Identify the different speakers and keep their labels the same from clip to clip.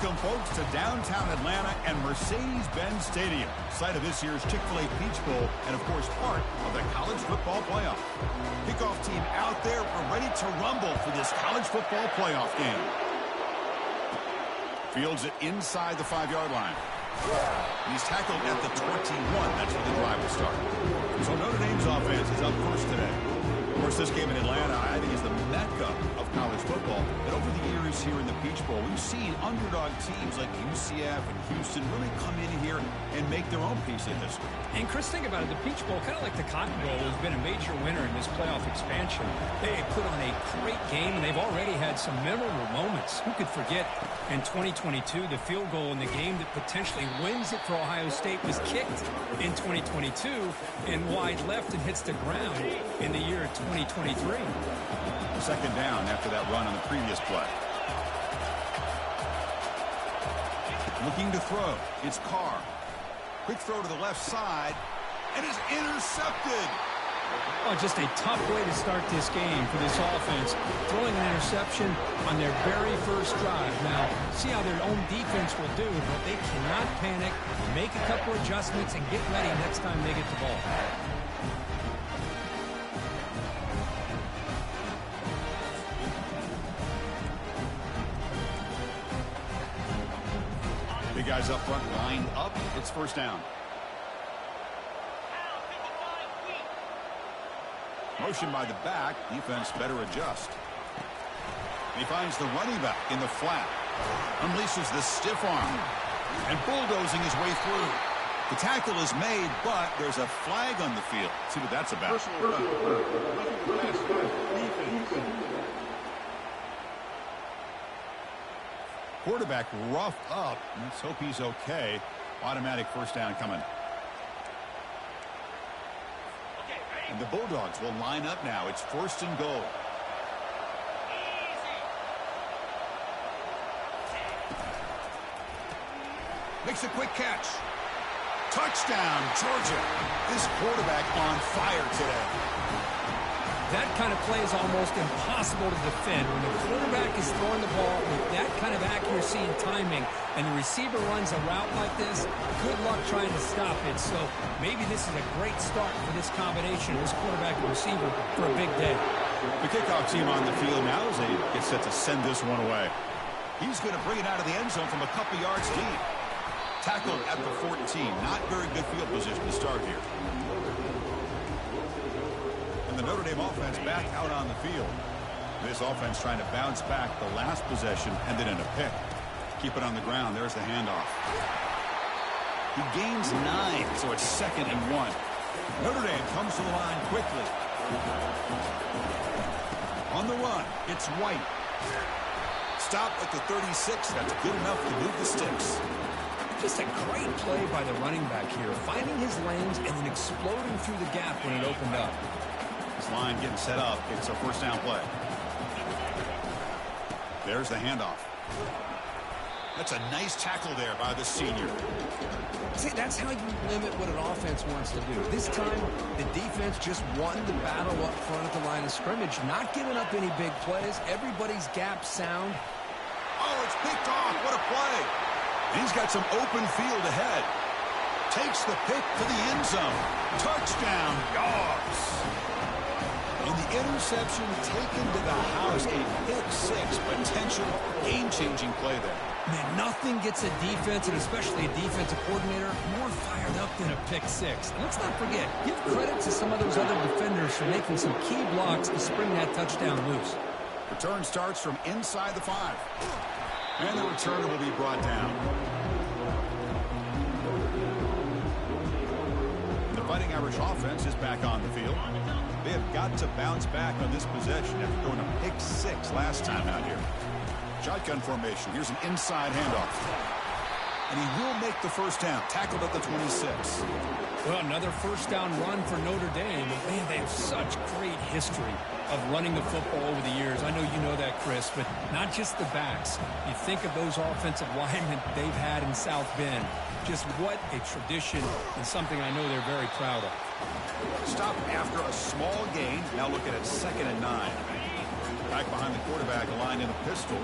Speaker 1: Welcome, folks, to downtown Atlanta and Mercedes-Benz Stadium, site of this year's Chick-fil-A Peach Bowl and, of course, part of the college football playoff. Kickoff team out there. We're ready to rumble for this college football playoff game. Fields it inside the 5-yard line. He's tackled at the 21. That's where the drive will start. So Notre Dame's offense is up first today. Of course, this game in Atlanta, I think, is the mecca of college football. But over the years here in the Peach Bowl, we've seen underdog teams like UCF and Houston really come in here and make their own piece of history.
Speaker 2: And Chris, think about it. The Peach Bowl, kind of like the Cotton Bowl, has been a major winner in this playoff expansion. They put on a great game, and they've already had some memorable moments. Who could forget in 2022, the field goal in the game that potentially wins it for Ohio State was kicked in 2022 and wide left and hits the ground in the year 2023.
Speaker 1: Second down after that run on the previous play. Looking to throw. It's Carr. Quick throw to the left side, and is intercepted.
Speaker 2: Oh, just a tough way to start this game for this offense. Throwing an interception on their very first drive. Now, see how their own defense will do, but they cannot panic, make a couple adjustments, and get ready next time they get the ball.
Speaker 1: Big guys up front, lined up. It's first down. Motion by the back. Defense better adjust. He finds the running back in the flat. Unleashes the stiff arm. And bulldozing his way through. The tackle is made, but there's a flag on the field. See what that's about. Quarterback roughed up. Let's hope he's okay. Automatic first down coming. And the Bulldogs will line up now. It's first and goal. Makes a quick catch. Touchdown, Georgia. This quarterback on fire today.
Speaker 2: That kind of play is almost impossible to defend. When the quarterback is throwing the ball with that kind of accuracy and timing, and the receiver runs a route like this, good luck trying to stop it. So maybe this is a great start for this combination, this quarterback and receiver, for a big day.
Speaker 1: The kickoff team on the field now as they get set to send this one away. He's going to bring it out of the end zone from a couple yards deep. Tackled at the 14. Not very good field position to start here. And the Notre Dame offense back out on the field. This offense trying to bounce back the last possession and then in a pick. Keep it on the ground. There's the handoff. He gains 9, so it's 2nd and 1. Notre Dame comes to the line quickly. On the run, it's White. Stop at the 36. That's good enough to move the sticks.
Speaker 2: Just a great play by the running back here, finding his lanes and then exploding through the gap when it opened up.
Speaker 1: This line getting set up. It's a first down play. There's the handoff. That's a nice tackle there by the senior.
Speaker 2: See, that's how you limit what an offense wants to do. This time, the defense just won the battle up front at the line of scrimmage, not giving up any big plays. Everybody's gap sound.
Speaker 1: Oh, it's picked off. What a play. He's got some open field ahead. Takes the pick to the end zone. Touchdown, Dogs. And the interception taken to the house. A pick-6 potential game-changing play there.
Speaker 2: Man, nothing gets a defense, and especially a defensive coordinator, more fired up than a pick-6. And let's not forget, give credit to some of those other defenders for making some key blocks to spring that touchdown loose.
Speaker 1: Return starts from inside the 5. And the returner will be brought down. The Fighting Irish offense is back on the field. They have got to bounce back on this possession after going to pick-6 last time out here. Shotgun formation. Here's an inside handoff. And he will make the first down. Tackled at the 26.
Speaker 2: Well, another first down run for Notre Dame. But, man, they have such great history of running the football over the years. I know you know that, Chris, but not just the backs. You think of those offensive linemen they've had in South Bend. Just what a tradition and something I know they're very proud of.
Speaker 1: Stop after a small gain. Now looking at 2nd and 9. Back behind the quarterback, aligned in a pistol.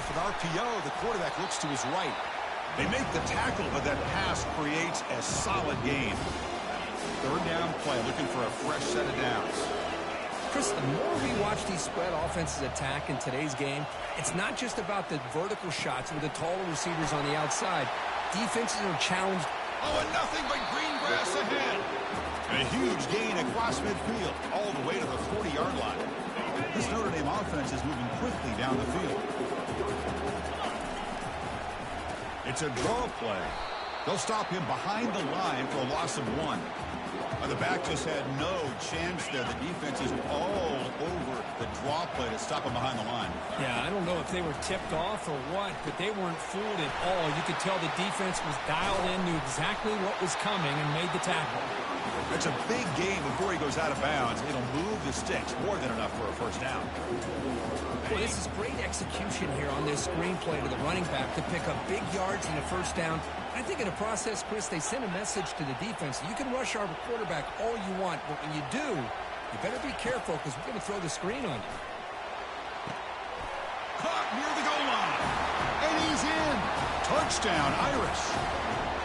Speaker 1: off an RPO. The quarterback looks to his right. They make the tackle, but that pass creates a solid gain. Third down play, looking for a fresh set of downs.
Speaker 2: Chris, the more we watch these spread offenses attack in today's game, it's not just about the vertical shots with the taller receivers on the outside. Defenses are challenged.
Speaker 1: Oh, and nothing but green grass ahead. And a huge gain across midfield, all the way to the 40-yard line. This Notre Dame offense is moving quickly down the field. It's a draw play. They'll stop him behind the line for a loss of 1. The back just had no chance there. The defense is all over the draw play to stop him behind the line.
Speaker 2: Yeah, I don't know if they were tipped off or what, but they weren't fooled at all. You could tell the defense was dialed in, knew exactly what was coming, and made the tackle.
Speaker 1: It's a big gain before he goes out of bounds. It'll move the sticks more than enough for a first down.
Speaker 2: Well, this is great execution here on this screenplay to the running back to pick up big yards and a first down. I think in the process, Chris, they sent a message to the defense. You can rush our quarterback all you want, but when you do, you better be careful because we're going to throw the screen on you.
Speaker 1: Caught near the goal line. And he's in. Touchdown, Irish.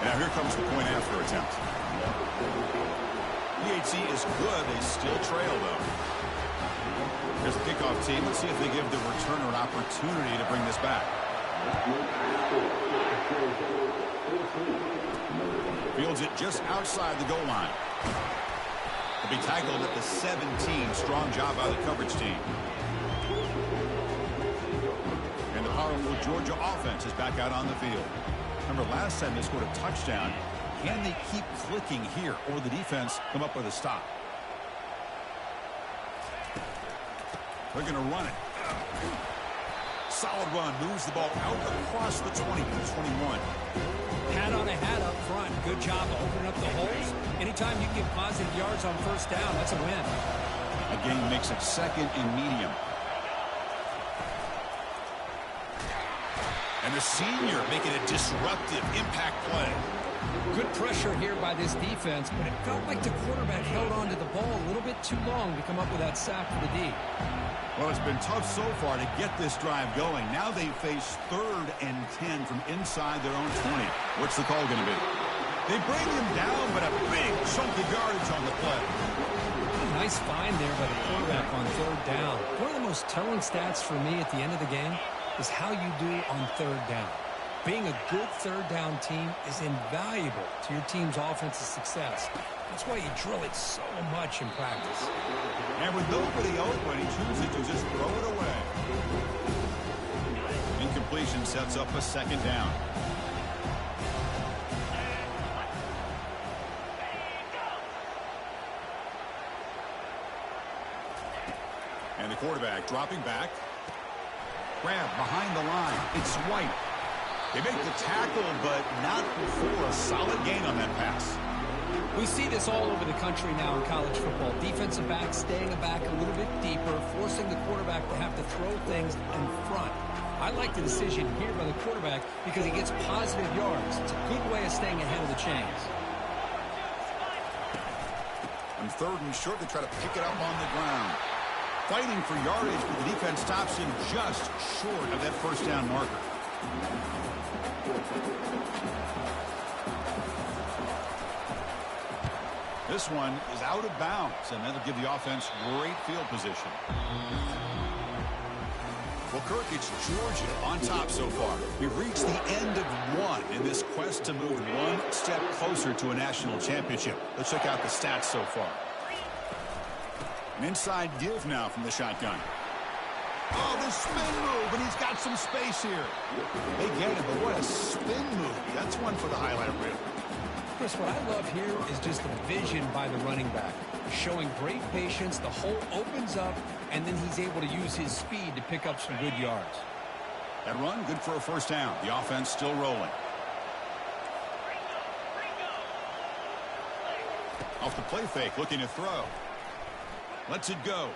Speaker 1: Now here comes the point after attempt. PHC is good. They still trail, though. Here's the kickoff team. Let's see if they give the returner an opportunity to bring this back. Fields it just outside the goal line. He'll be tackled at the 17. Strong job by the coverage team. And the powerful Georgia offense is back out on the field. Remember, last time they scored a touchdown. Can they keep clicking here, or the defense come up with a stop? They're going to run it. Solid run. Moves the ball out across the 20 to the 21.
Speaker 2: Hat on a hat up front. Good job of opening up the holes. Anytime you get positive yards on first down, that's a win.
Speaker 1: A gain makes it second and medium. And the senior making a disruptive impact play.
Speaker 2: Good pressure here by this defense, but it felt like the quarterback held on to the ball a little bit too long to come up with that sack for the D.
Speaker 1: Well, it's been tough so far to get this drive going. Now they face 3rd and 10 from inside their own 20. What's the call going to be? They bring him down, but a big chunk of yardage on the play.
Speaker 2: Nice find there by the quarterback on 3rd down. One of the most telling stats for me at the end of the game is how you do on 3rd down. Being a good 3rd down team is invaluable to your team's offensive success. That's why you drill it so much in practice.
Speaker 1: And with nobody open, he chooses to just throw it away. Incompletion sets up a 2nd down. And the quarterback dropping back. Grab behind the line. It's White. They make the tackle, but not before a solid gain on that pass.
Speaker 2: We see this all over the country now in college football. Defensive backs staying back a little bit deeper, forcing the quarterback to have to throw things in front. I like the decision here by the quarterback because he gets positive yards. It's a good way of staying ahead of the chains.
Speaker 1: On 3rd and short, they try to pick it up on the ground. Fighting for yardage, but the defense stops him just short of that first down marker. This one is out of bounds, and that'll give the offense great field position. Well, Kirk, it's Georgia on top so far. We've reached the end of 1 in this quest to move 1 step closer to a national championship. Let's check out the stats so far. An inside give now from the shotgun. Oh, the spin move, and he's got some space here. They get it, but what a spin move. That's one for the highlight reel.
Speaker 2: Chris, what I love here is just the vision by the running back. Showing great patience, the hole opens up, and then he's able to use his speed to pick up some good yards.
Speaker 1: That run, good for a first down. The offense still rolling. Off the play fake, looking to throw. Lets it go.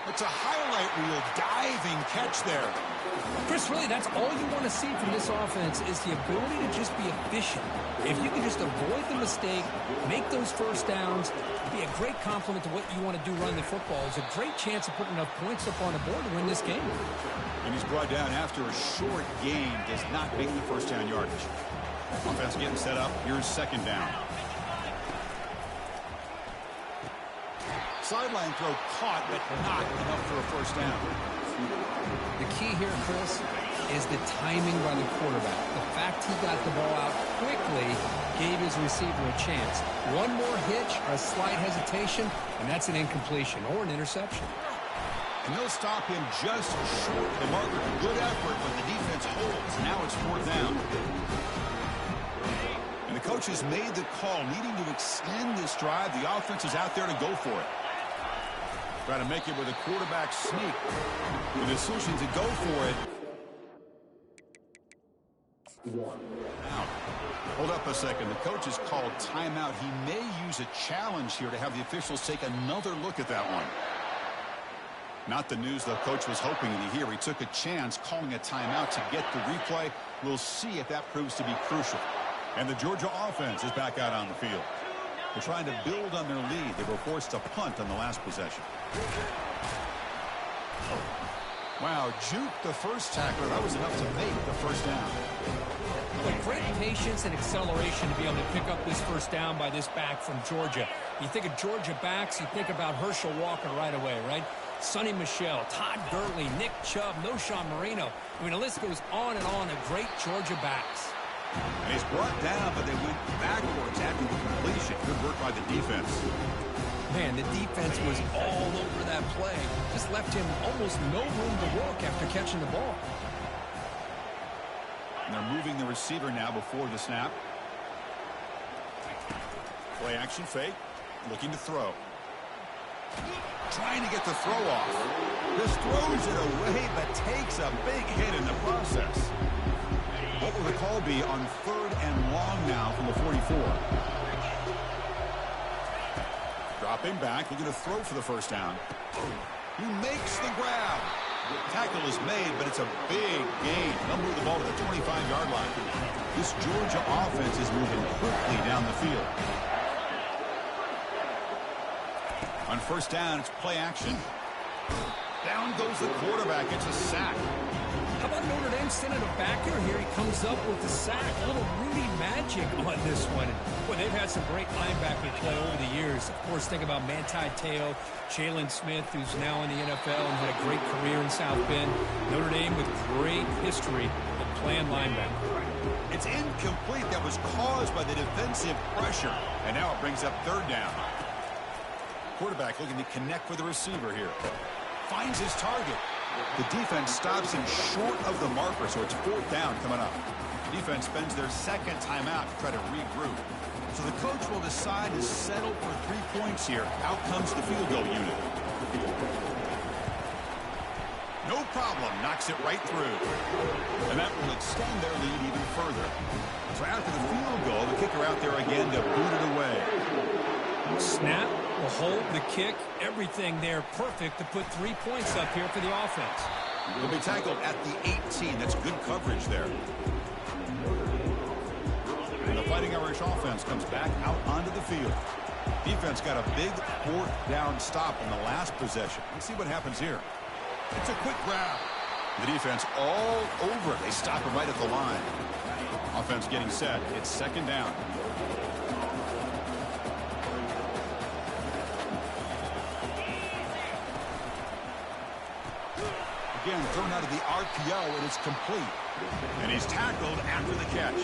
Speaker 1: It's a highlight reel diving catch there.
Speaker 2: Chris, really, that's all you want to see from this offense is the ability to just be efficient. If you can just avoid the mistake, make those first downs, be a great compliment to what you want to do running the football. It's a great chance of putting enough points up on the board to win this game.
Speaker 1: And he's brought down after a short gain, does not make the first down yardage. Offense getting set up. Here's second down. Sideline throw caught, but not enough for a first down.
Speaker 2: The key here, Chris, is the timing by the quarterback. The fact he got the ball out quickly gave his receiver a chance. One more hitch or a slight hesitation, and that's an incompletion or an interception.
Speaker 1: And they'll stop him just short the marker. Good effort, but the defense holds. Now it's fourth down. And the coach has made the call, needing to extend this drive. The offense is out there to go for it. Try to make it with a quarterback sneak. The decision to go for it. Out. Hold up a second. The coach has called timeout. He may use a challenge here to have the officials take another look at that one. Not the news the coach was hoping to hear. He took a chance calling a timeout to get the replay. We'll see if that proves to be crucial. And the Georgia offense is back out on the field. They're trying to build on their lead. They were forced to punt on the last possession. Wow, juke the first tackler. That was enough to make the first down.
Speaker 2: With great patience and acceleration to be able to pick up this first down by this back from Georgia. You think of Georgia backs, you think about Herschel Walker right away, right? Sonny Michel, Todd Gurley, Nick Chubb, Noshawn Marino. I mean, the list goes on and on of great Georgia backs.
Speaker 1: And he's brought down, but they went backwards after the completion. Good work by the defense.
Speaker 2: Man, the defense was all over that play. Just left him almost no room to work after catching the ball.
Speaker 1: And they're moving the receiver now before the snap. Play action fake. Looking to throw. Trying to get the throw off. Just throws it away, but takes a big hit in the process. What will the call be on 3rd and long now from the 44? Dropping back, looking to throw for the first down. He makes the grab. Tackle is made, but it's a big gain. They'll move the ball to the 25-yard line. This Georgia offense is moving quickly down the field. On first down, it's play action. Down goes the quarterback. It's a sack.
Speaker 2: How about Notre Dame sending a backer here? He comes up with the sack. A little Rudy magic on this one. Boy, they've had some great linebacker play over the years. Of course, think about Manti Te'o, Jalen Smith, who's now in the NFL and had a great career in South Bend. Notre Dame with great history of playing linebacker.
Speaker 1: It's incomplete. That was caused by the defensive pressure. And now it brings up 3rd down. Quarterback looking to connect with the receiver here. Finds his target. The defense stops him short of the marker, so it's 4th down coming up. The defense spends their second timeout to try to regroup. So the coach will decide to settle for 3 points here. Out comes the field goal unit. No problem. Knocks it right through. And that will extend their lead even further. So after the field goal, the kicker out there again to boot it away.
Speaker 2: Snap, the hold, the kick, everything there perfect to put 3 points up here for the offense.
Speaker 1: He'll be tackled at the 18. That's good coverage there. And the Fighting Irish offense comes back out onto the field. Defense got a big 4th down stop in the last possession. Let's see what happens here. It's a quick grab. The defense all over it. They stop him right at the line. Offense getting set. It's 2nd down. Again, thrown out of the RPO, and it's complete. And he's tackled after the catch.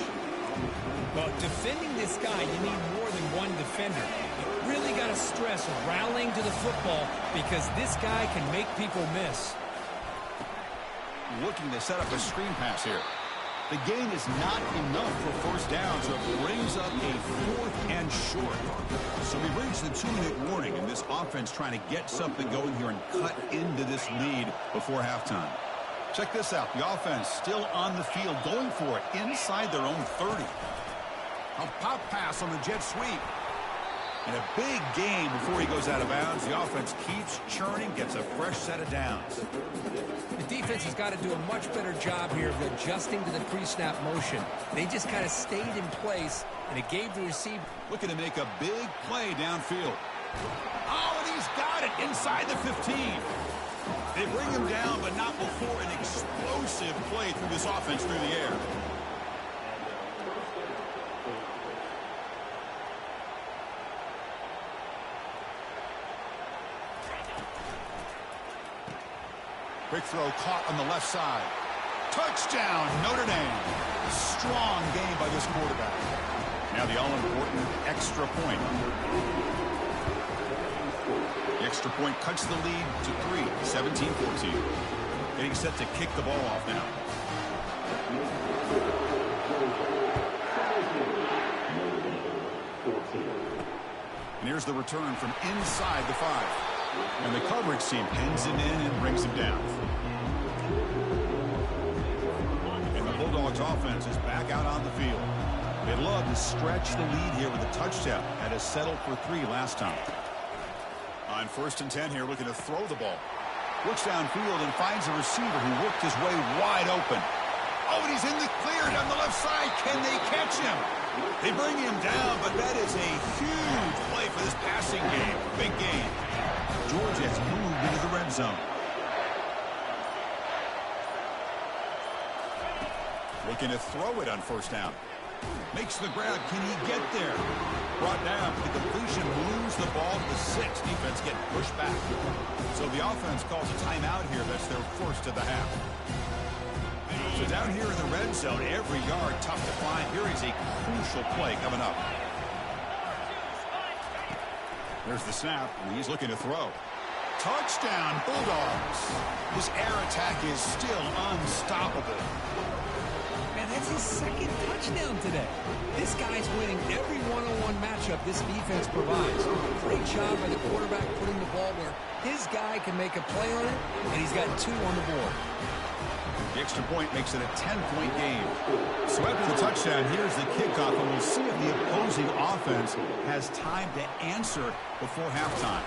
Speaker 2: Well, defending this guy, you need more than one defender. You really got to stress rallying to the football because this guy can make people miss.
Speaker 1: Looking to set up a screen pass here. The gain is not enough for first down, so it brings up a 4th and short. So we reached the 2-minute warning, and this offense trying to get something going here and cut into this lead before halftime. Check this out. The offense still on the field, going for it inside their own 30. A pop pass on the jet sweep. And a big game before he goes out of bounds. The offense keeps churning, gets a fresh set of downs.
Speaker 2: The defense has got to do a much better job here of adjusting to the pre-snap motion. They just kind of stayed in place, and it gave the receiver.
Speaker 1: Looking to make a big play downfield. Oh, and he's got it inside the 15. They bring him down, but not before an explosive play through this offense through the air. Quick throw caught on the left side. Touchdown, Notre Dame. Strong game by this quarterback. Now the all-important extra point. The extra point cuts the lead to 3, 17-14. Getting set to kick the ball off now. And here's the return from inside the 5. And the coverage team pins him in and brings him down. And the Bulldogs offense is back out on the field. They'd love to stretch the lead here with a touchdown. Had to settle for 3 last time. On 1st and 10 here, looking to throw the ball. Looks downfield and finds a receiver who worked his way wide open. Oh, and he's in the clear down the left side. Can they catch him? They bring him down, but that is a huge play for this passing game. Big game. Georgia has moved into the red zone. Looking to throw it on 1st down. Makes the grab. Can he get there? Brought down for the completion. Moves the ball to the 6. Defense getting pushed back. So the offense calls a timeout here. That's their first of the half. So down here in the red zone, every yard tough to find. Here is a crucial play coming up. There's the snap, and he's looking to throw. Touchdown, Bulldogs. This air attack is still unstoppable.
Speaker 2: Man, that's his 2nd touchdown today. This guy's winning every one-on-one matchup this defense provides. Great job by the quarterback putting the ball where his guy can make a play on it, and he's got 2 on the board.
Speaker 1: The extra point makes it a 10-point game. So after the touchdown, here's the kickoff, and we'll see if the opposing offense has time to answer before halftime.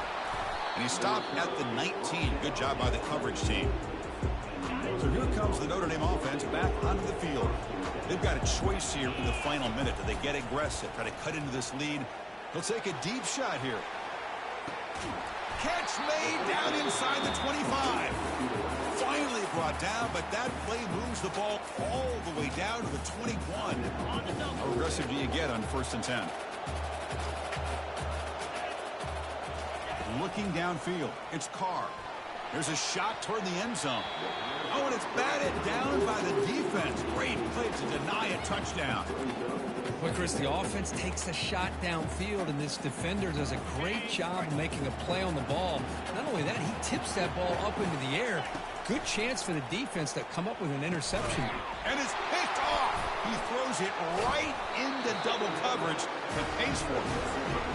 Speaker 1: And he stopped at the 19. Good job by the coverage team. So here comes the Notre Dame offense back onto the field. They've got a choice here in the final minute. Do they get aggressive, try to cut into this lead? They'll take a deep shot here. Catch made down inside the 25. Finally brought down, but that play moves the ball all the way down to the 21. How aggressive do you get on 1st and 10? Looking downfield, it's Carr. There's a shot toward the end zone. Oh, and it's batted down by the defense. Great play to deny a touchdown.
Speaker 2: Well, Chris, the offense takes a shot downfield, and this defender does a great job of making a play on the ball. Not only that, he tips that ball up into the air. Good chance for the defense to come up with an interception.
Speaker 1: And it's picked off. He throws it right into double coverage and pays for it.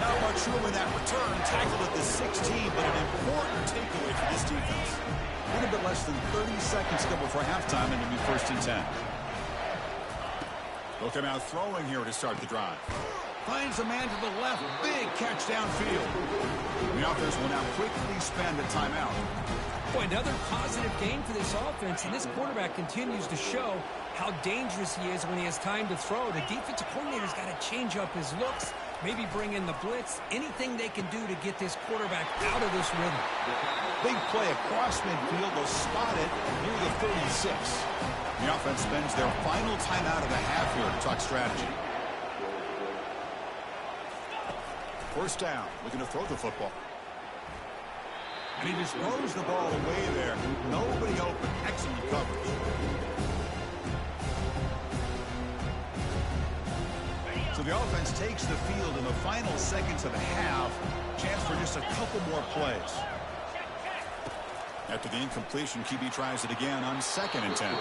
Speaker 1: Not much room in that return. Tackled at the 16, but an important takeaway for this defense. A little bit less than 30 seconds to go before halftime, and it'll be 1st and 10. They'll come out throwing here to start the drive. Finds a man to the left. Big catch downfield. The offense will now quickly spend a timeout.
Speaker 2: Boy, another positive game for this offense, and this quarterback continues to show how dangerous he is when he has time to throw. The defensive coordinator's got to change up his looks, maybe bring in the blitz, anything they can do to get this quarterback out of this rhythm.
Speaker 1: Big play across midfield. They'll spot it near the 36. The offense spends their final timeout of the half here to talk strategy. 1st down, looking to throw the football. And he just throws the ball away there. Nobody open. Excellent coverage. So the offense takes the field in the final seconds of the half. Chance for just a couple more plays. After the incompletion, QB tries it again on 2nd and 10.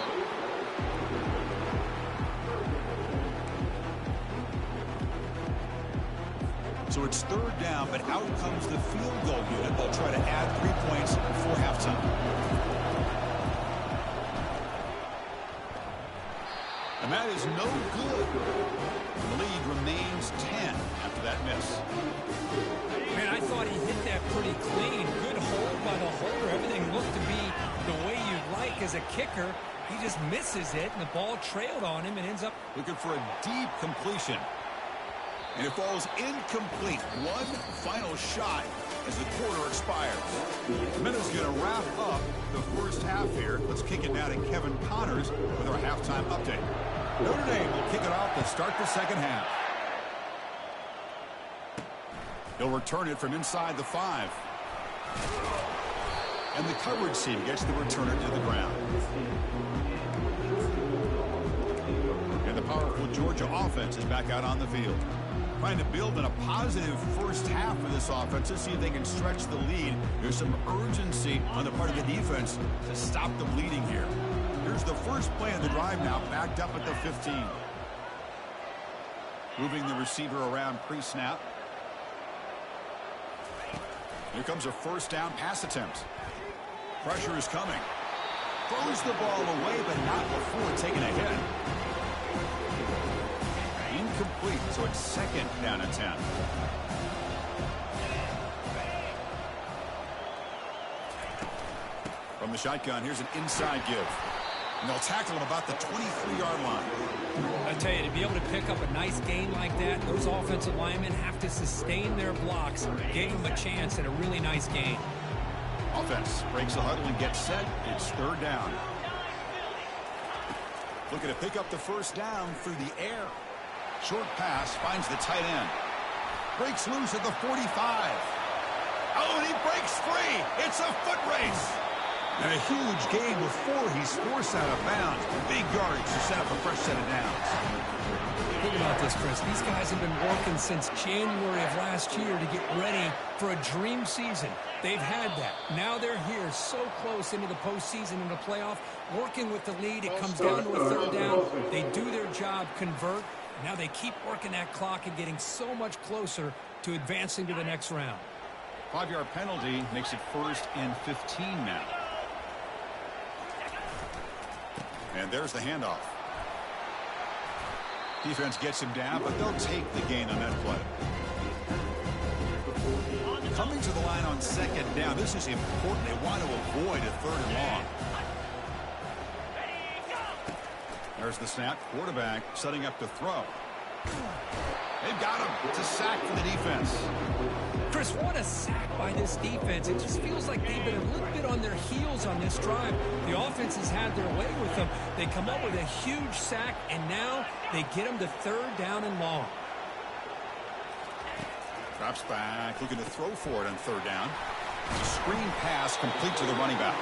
Speaker 1: So it's 3rd down, but out comes the field goal unit. They'll try to add 3 points before halftime. And that is no good. The lead remains 10 after that miss.
Speaker 2: Man, I thought he hit that pretty clean. Good hold by the holder. Everything looked to be the way you'd like as a kicker. He just misses it, and the ball trailed on him and ends up
Speaker 1: looking for a deep completion. And it falls incomplete. One final shot as the quarter expires. Minutes going to wrap up the first half here. Let's kick it now to Kevin Connors with our halftime update. Notre Dame will kick it off to start the second half. He'll return it from inside the 5. And the coverage team gets the returner to the ground. And the powerful Georgia offense is back out on the field. Trying to build in a positive first half for this offense to see if they can stretch the lead. There's some urgency on the part of the defense to stop the bleeding here. Here's the first play of the drive now, backed up at the 15. Moving the receiver around pre-snap. Here comes a first down pass attempt. Pressure is coming. Throws the ball away, but not before taking a hit. Incomplete, so it's second down and 10. From the shotgun, here's an inside give. And they'll tackle him about the 23-yard line.
Speaker 2: I tell you, to be able to pick up a nice gain like that, those offensive linemen have to sustain their blocks, give them a chance at a really nice gain.
Speaker 1: Offense breaks the huddle and gets set. It's third down. Looking to pick up the first down through the air. Short pass finds the tight end. Breaks loose at the 45. Oh, and he breaks free. It's a foot race. And a huge gain before he's forced out of bounds. Big yardage to set up a fresh set of downs.
Speaker 2: Think about this, Chris. These guys have been working since January of last year to get ready for a dream season. They've had that. Now they're here so close into the postseason and the playoff. Working with the lead, it comes down to a third down. They do their job, convert. Now they keep working that clock and getting so much closer to advancing to the next round.
Speaker 1: 5-yard penalty makes it first and 15 now. And there's the handoff. Defense gets him down, but they'll take the gain on that play. Coming to the line on second down. This is important. They want to avoid a third and long. There's the snap. Quarterback setting up to throw. They've got him. It's a sack for the defense.
Speaker 2: Chris, what a sack by this defense. It just feels like they've been a little bit on their heels on this drive. The offense has had their way with them. They come up with a huge sack, and now they get them to third down and long.
Speaker 1: Drops back, looking to throw for it on third down. It's a screen pass complete to the running back.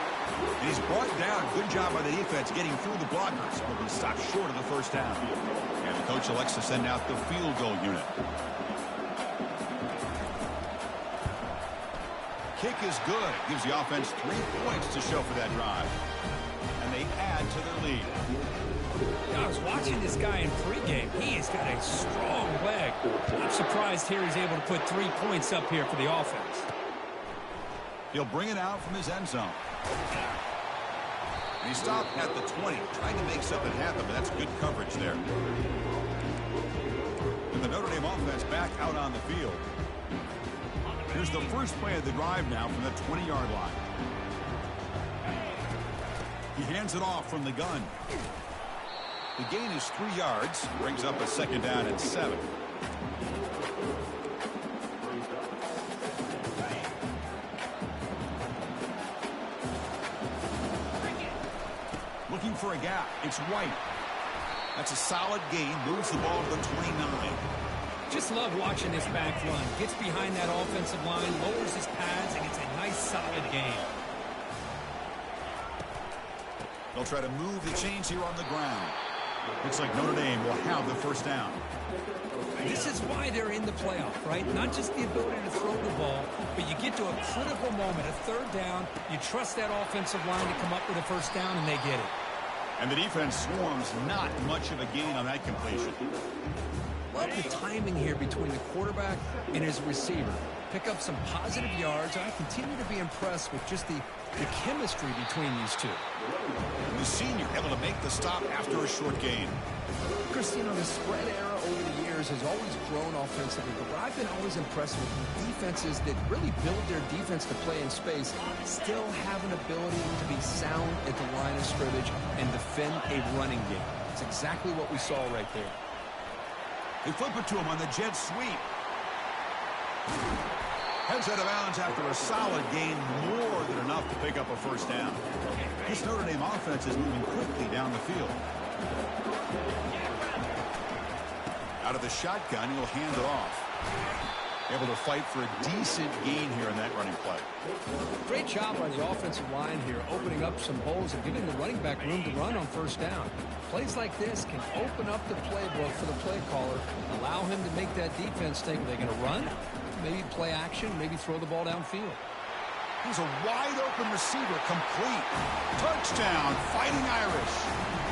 Speaker 1: And he's brought down. Good job by the defense getting through the blockers. But he stopped short of the first down. And the coach elects to send out the field goal unit. Kick is good. It gives the offense 3 points to show for that drive. And they add to their lead.
Speaker 2: I was watching this guy in pregame. He has got a strong leg. I'm surprised here he's able to put 3 points up here for the offense.
Speaker 1: He'll bring it out from his end zone. And he stopped at the 20, trying to make something happen, but that's good coverage there. And the Notre Dame offense back out on the field. Here's the first play of the drive now from the 20-yard line. He hands it off from the gun. The gain is 3 yards, brings up a second down and 7. Looking for a gap. It's White. That's a solid gain. Moves the ball to the 29.
Speaker 2: Just love watching this back run. Gets behind that offensive line, lowers his pads, and it's a nice solid gain.
Speaker 1: They'll try to move the chains here on the ground. Looks like Notre Dame will have the first down.
Speaker 2: This is why they're in the playoff, right? Not just the ability to throw the ball, but you get to a critical moment, a third down. You trust that offensive line to come up with a first down, and they get it.
Speaker 1: And the defense swarms, not much of a gain on that completion.
Speaker 2: Love the timing here between the quarterback and his receiver. Pick up some positive yards. I continue to be impressed with just the chemistry between these two.
Speaker 1: And the senior able to make the stop after a short gain.
Speaker 2: Chris, you know, the spread era over the years has always grown offensively, but I've been always impressed with defenses that really build their defense to play in space, still have an ability to be sound at the line of scrimmage and defend a running game. It's exactly what we saw right there.
Speaker 1: They flip it to him on the jet sweep. Heads out of bounds after a solid gain, more than enough to pick up a first down. This Notre Dame offense is moving quickly down the field. Out of the shotgun, he'll hand it off. Able to fight for a decent gain here in that running play.
Speaker 2: Great job on the offensive line here, opening up some holes and giving the running back room to run on first down. Plays like this can open up the playbook for the play caller, allow him to make that defense think, are they going to run? Maybe play action, maybe throw the ball downfield.
Speaker 1: He's a wide-open receiver, complete. Touchdown, Fighting Irish.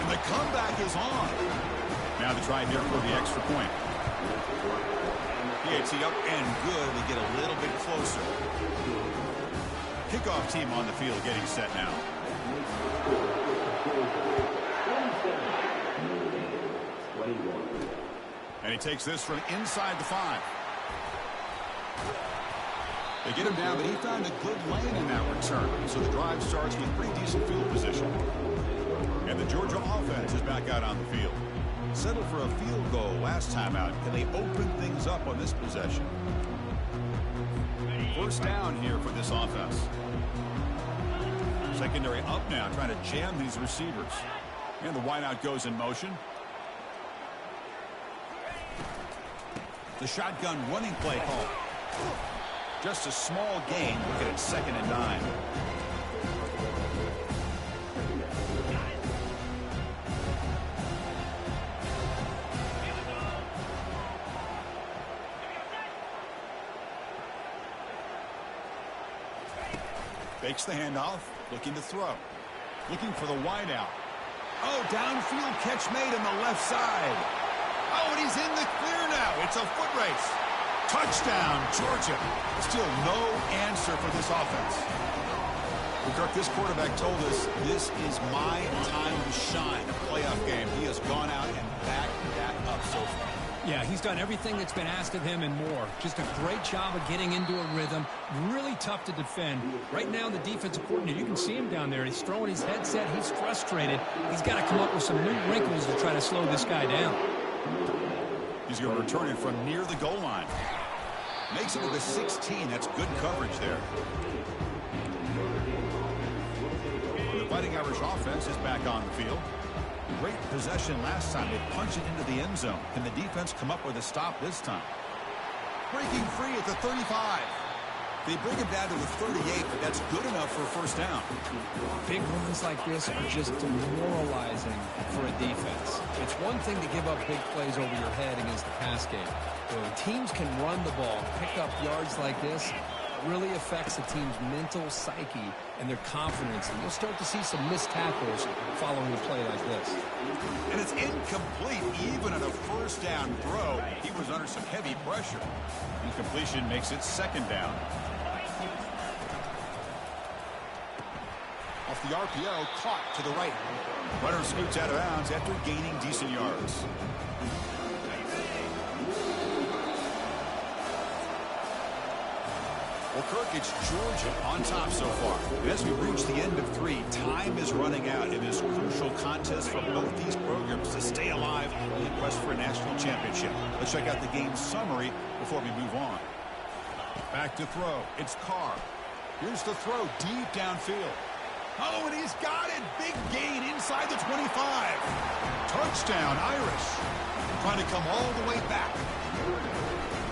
Speaker 1: And the comeback is on. Now the try here for the extra point. PAT up and good. We get a little bit closer. Kickoff team on the field getting set now. And he takes this from inside the 5. They get him down, but he found a good lane in that return. So the drive starts with pretty decent field position. And the Georgia offense is back out on the field. Settled for a field goal last time out. Can they open things up on this possession? First down here for this offense. Secondary up now, trying to jam these receivers. And the wideout goes in motion. The shotgun running play call. Just a small gain. Look at it, 2nd and 9. Fakes the handoff, looking to throw. Looking for the wideout. Oh, downfield catch made on the left side. Oh, and he's in the clear now. It's a foot race. Touchdown, Georgia. Still no answer for this offense. Kirk, this quarterback told us this is my time to shine. A playoff game. He has gone out and backed that up so far.
Speaker 2: Yeah, he's done everything that's been asked of him and more. Just a great job of getting into a rhythm. Really tough to defend. Right now, the defensive coordinator, you can see him down there. He's throwing his headset. He's frustrated. He's got to come up with some new wrinkles to try to slow this guy down.
Speaker 1: He's going to return it from near the goal line. Makes it to the 16. That's good coverage there. The Fighting Irish offense is back on the field. Great possession last time. They punched it into the end zone. Can the defense come up with a stop this time? Breaking free at the 35. They bring him down to the 38, but that's good enough for a first down.
Speaker 2: Big runs like this are just demoralizing for a defense. It's one thing to give up big plays over your head against the pass game. When teams can run the ball, pick up yards like this, it really affects the team's mental psyche and their confidence. And you'll start to see some missed tackles following a play like this.
Speaker 1: And it's incomplete even on a first down throw. He was under some heavy pressure. Incompletion makes it 2nd down. Off the RPO, caught to the right. Runner scoots out of bounds after gaining decent yards. Well, Kirk, it's Georgia on top so far. And as we reach the end of 3, time is running out in this crucial contest for both these programs to stay alive in the quest for a national championship. Let's check out the game summary before we move on. Back to throw. It's Carr. Here's the throw deep downfield. Oh, and he's got it. Big gain inside the 25. Touchdown, Irish. Trying to come all the way back.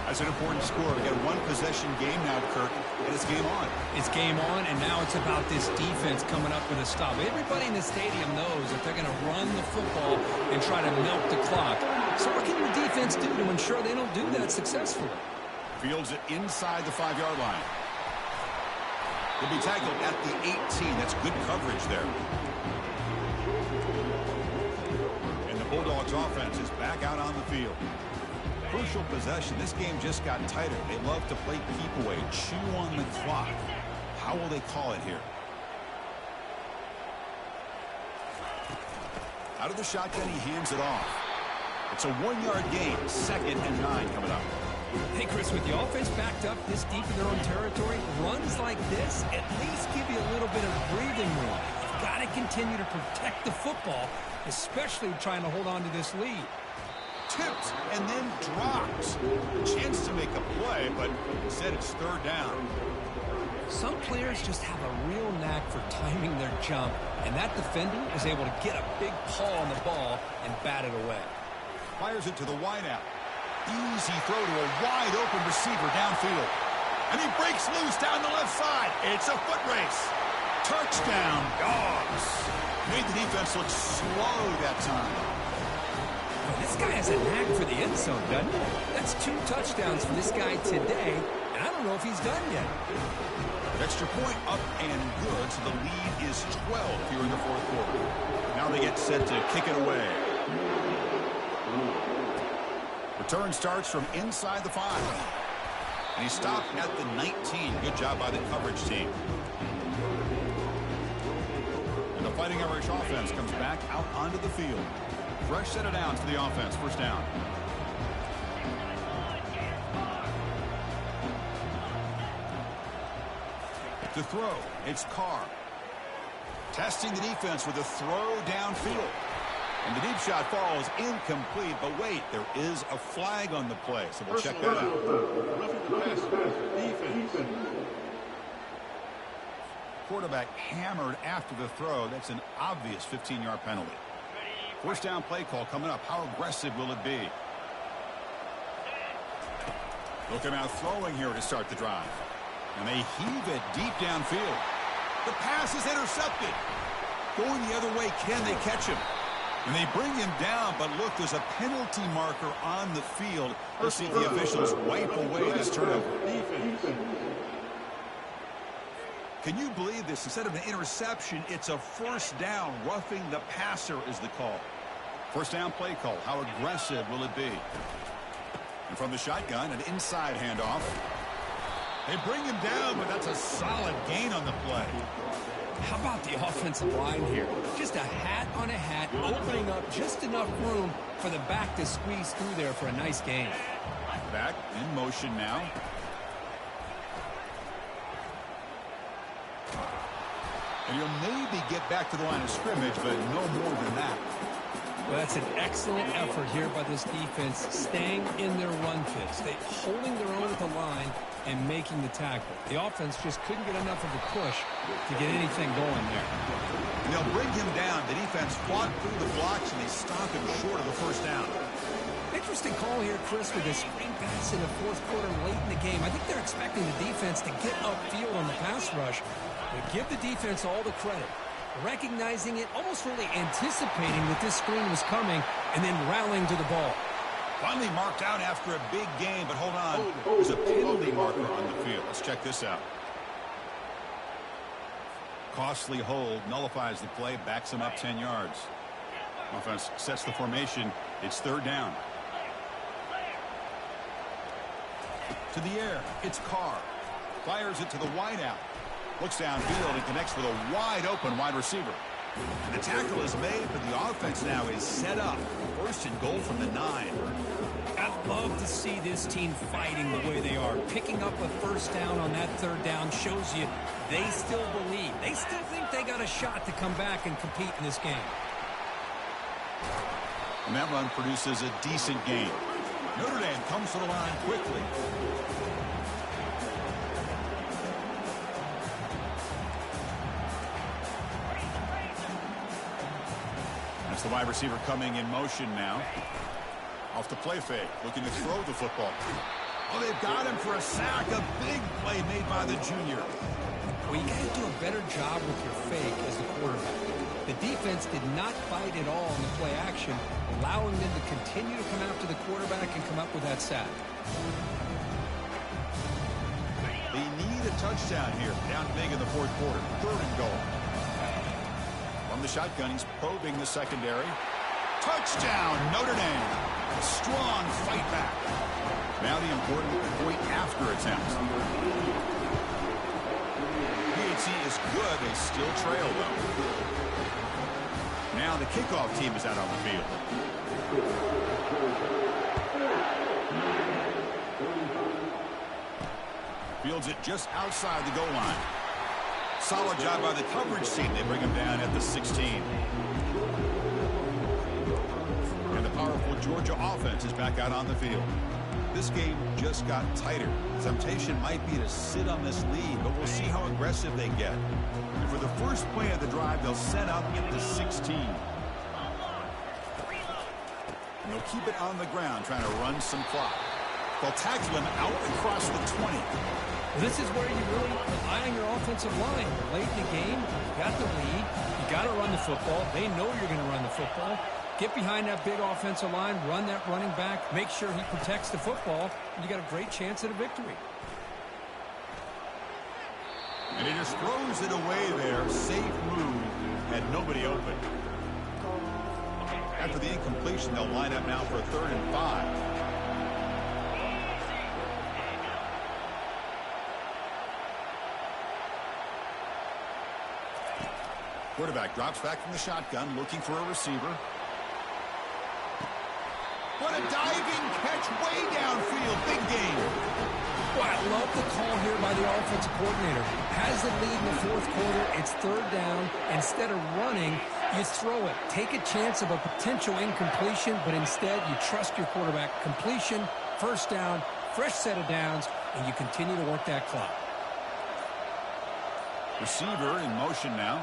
Speaker 1: That's an important score. We got a one-possession game now, Kirk, and it's game on.
Speaker 2: It's game on, and now it's about this defense coming up with a stop. Everybody in the stadium knows that they're going to run the football and try to milk the clock. So what can your defense do to ensure they don't do that successfully?
Speaker 1: Fields it inside the 5-yard line. He'll be tackled at the 18. That's good coverage there. And the Bulldogs offense is back out on the field. Crucial possession. This game just got tighter. They love to play keep away, chew on the clock. How will they call it here? Out of the shotgun, he hands it off. It's a 1-yard gain. 2nd and 9 coming up.
Speaker 2: Hey, Chris, with the offense backed up this deep in their own territory, runs like this at least give you a little bit of breathing room. You've got to continue to protect the football, especially trying to hold on to this lead.
Speaker 1: Tipped and then drops. Chance to make a play, but instead it's 3rd down.
Speaker 2: Some players just have a real knack for timing their jump, and that defender was able to get a big paw on the ball and bat it away.
Speaker 1: Fires it to the wideout. Easy throw to a wide-open receiver downfield. And he breaks loose down the left side. It's a foot race. Touchdown, Dogs. Made the defense look slow that time.
Speaker 2: Well, this guy has a knack for the end zone, doesn't he? That's 2 touchdowns for this guy today, and I don't know if he's done yet.
Speaker 1: Extra point up and good, so the lead is 12 here in the 4th quarter. Now they get set to kick it away. Return starts from inside the 5. And he stopped at the 19. Good job by the coverage team. And the Fighting Irish offense comes back out onto the field. Fresh set of downs for the offense. 1st down. To throw, it's Carr. Testing the defense with a throw downfield. And the deep shot falls incomplete, but wait, there is a flag on the play, so we'll check that out. Quarterback hammered after the throw. That's an obvious 15-yard penalty. 1st down play call coming up. How aggressive will it be? Looking out throwing here to start the drive. And they heave it deep downfield. The pass is intercepted. Going the other way, can they catch him? And they bring him down, but look, there's a penalty marker on the field. We'll see if the officials wipe away this turnover. Can you believe this? Instead of an interception, it's a 1st down. Roughing the passer is the call. 1st down play call. How aggressive will it be? And from the shotgun, an inside handoff. They bring him down, but that's a solid gain on the play.
Speaker 2: How about the offensive line here? Just a hat on a hat, opening up just enough room for the back to squeeze through there for a nice gain.
Speaker 1: Back in motion now. And he'll maybe get back to the line of scrimmage, but no more than that.
Speaker 2: Well, that's an excellent effort here by this defense, staying in their run fits. They holding their own at the line and making the tackle. The offense just couldn't get enough of a push to get anything going there.
Speaker 1: And they'll bring him down. The defense fought through the blocks, and they stop him short of the 1st down.
Speaker 2: Interesting call here, Chris, with a screen pass in the 4th quarter late in the game. I think they're expecting the defense to get upfield on the pass rush. But give the defense all the credit. Recognizing it, almost really anticipating that this screen was coming, and then rallying to the ball.
Speaker 1: Finally marked out after a big game, but hold on. There's a penalty marker on the field. Let's check this out. Costly hold, nullifies the play, backs him up 10 yards. Offense sets the formation. It's 3rd down. To the air, it's Carr. Fires it to the wideout. Looks downfield and connects with a wide-open wide receiver. And the tackle is made, but the offense now is set up. 1st and goal from the 9.
Speaker 2: I'd love to see this team fighting the way they are. Picking up a 1st down on that 3rd down shows you they still believe. They still think they got a shot to come back and compete in this game.
Speaker 1: And that run produces a decent gain. Notre Dame comes to the line quickly. That's the wide receiver coming in motion now. Off the play fake, looking to throw the football. Oh, they've got him for a sack. A big play made by the junior.
Speaker 2: Well, you got to do a better job with your fake as the quarterback. The defense did not fight at all in the play action, allowing them to continue to come after the quarterback and come up with that sack.
Speaker 1: They need a touchdown here. Down big in the 4th quarter. 3rd and goal. From From the shotgun, he's probing the secondary. Touchdown, Notre Dame. Strong fight back. Now the important point after attempt. PHC is good. They still trail, though. Now the kickoff team is out on the field. Fields it just outside the goal line. Solid job by the coverage team. They bring him down at the 16. And the powerful Georgia offense is back out on the field. This game just got tighter. Temptation might be to sit on this lead, but we'll see how aggressive they get. And for the first play of the drive, they'll set up at the 16. And they'll keep it on the ground, trying to run some clock. They'll tackle him out across the 20.
Speaker 2: This is where you really rely on your offensive line. Late in the game, you got the lead. You got to run the football. They know you're going to run the football. Get behind that big offensive line, run that running back, make sure he protects the football, and you got a great chance at a victory.
Speaker 1: And he just throws it away there. Safe move. Had nobody open. After the incompletion, they'll line up now for a 3rd and 5. Quarterback drops back from the shotgun, looking for a receiver. What a diving catch way downfield. Big game.
Speaker 2: Boy, I love the call here by the offensive coordinator. Has the lead in the 4th quarter. It's 3rd down. Instead of running, you throw it. Take a chance of a potential incompletion, but instead you trust your quarterback. Completion, 1st down, fresh set of downs, and you continue to work that clock.
Speaker 1: Receiver in motion now.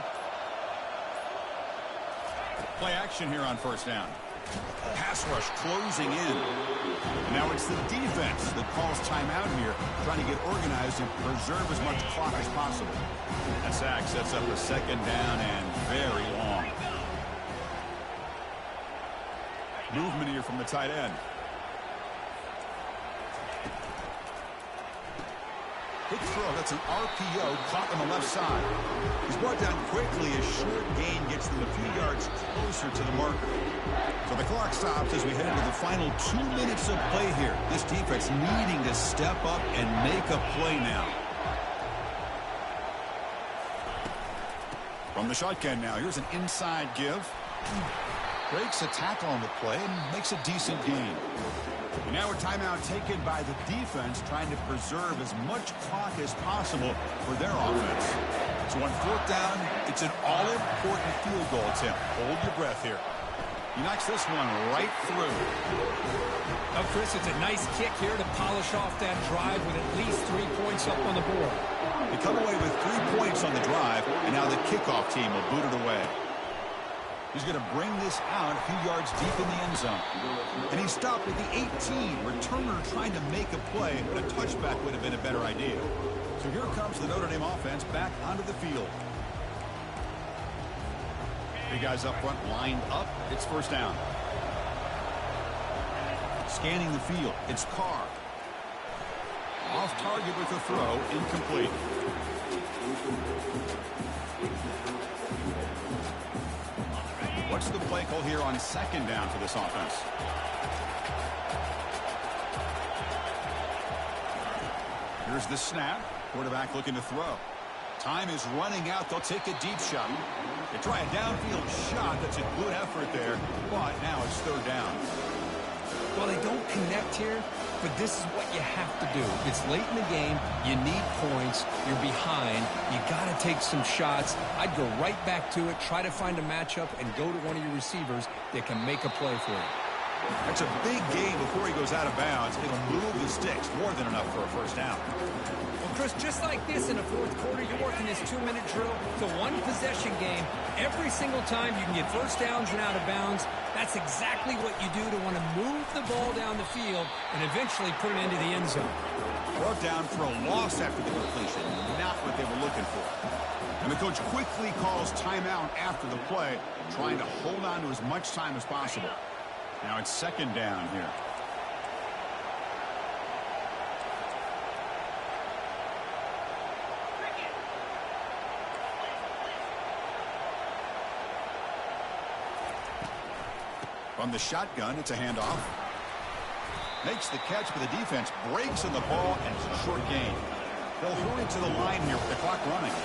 Speaker 1: Play action here on 1st down. Pass rush closing in. And now it's the defense that calls timeout here, trying to get organized and preserve as much clock as possible. That sack sets up a 2nd down and very long. Movement here from the tight end. Quick throw. That's an RPO caught on the left side. He's brought down quickly. A short gain gets them a few yards closer to the marker. So the clock stops as we head into the final 2 minutes of play here. This defense needing to step up and make a play now. From the shotgun now, here's an inside give. Breaks a tackle on the play and makes a decent gain. And now a timeout taken by the defense, trying to preserve as much clock as possible for their offense. So on 4th down, it's an all-important field goal attempt. Hold your breath here. He knocks this one right through.
Speaker 2: Now, Chris, it's a nice kick here to polish off that drive with at least 3 points up on the board.
Speaker 1: They come away with 3 points on the drive, and now the kickoff team will boot it away. He's going to bring this out a few yards deep in the end zone. And he stopped at the 18. Returner trying to make a play, but a touchback would have been a better idea. So here comes the Notre Dame offense back onto the field. Big guys up front lined up. It's 1st down. Scanning the field. It's Carr. Off target with the throw. Incomplete. What's the play call here on 2nd down for this offense? Here's the snap. Quarterback looking to throw. Time is running out. They'll take a deep shot. They try a downfield shot. That's a good effort there. But now it's 3rd down.
Speaker 2: Well, they don't connect here, but this is what you have to do. It's late in the game. You need points. You're behind. You got to take some shots. I'd go right back to it, try to find a matchup, and go to one of your receivers that can make a play for you.
Speaker 1: That's a big gain before he goes out of bounds. It'll move the sticks more than enough for a 1st down.
Speaker 2: Well, Chris, just like this in the 4th quarter, you're working this 2-minute drill. It's a one-possession game. Every single time you can get 1st downs and out of bounds. That's exactly what you do to want to move the ball down the field and eventually put it into the end zone.
Speaker 1: Brought down for a loss after the completion. Not what they were looking for. And the coach quickly calls timeout after the play, trying to hold on to as much time as possible. Now it's 2nd down here. From the shotgun, it's a handoff. Makes the catch, but the defense breaks in the ball, and it's a short gain. They'll hurry to the line here with the clock running.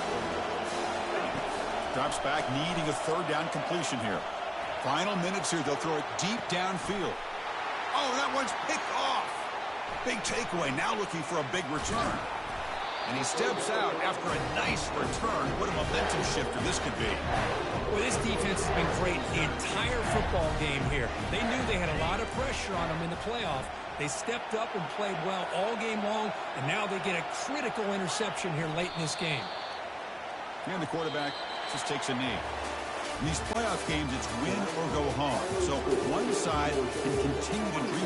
Speaker 1: Drops back, needing a third down completion here. Final minutes here. They'll throw it deep downfield. Oh, that one's picked off. Big takeaway. Now looking for a big return. And he steps out after a nice return. What a momentum shifter this could be.
Speaker 2: Well, this defense has been great the entire football game here. They knew they had a lot of pressure on them in the playoff. They stepped up and played well all game long, and now they get a critical interception here late in this game.
Speaker 1: And the quarterback just takes a knee. In these playoff games, it's win or go home. So one side can continue to dream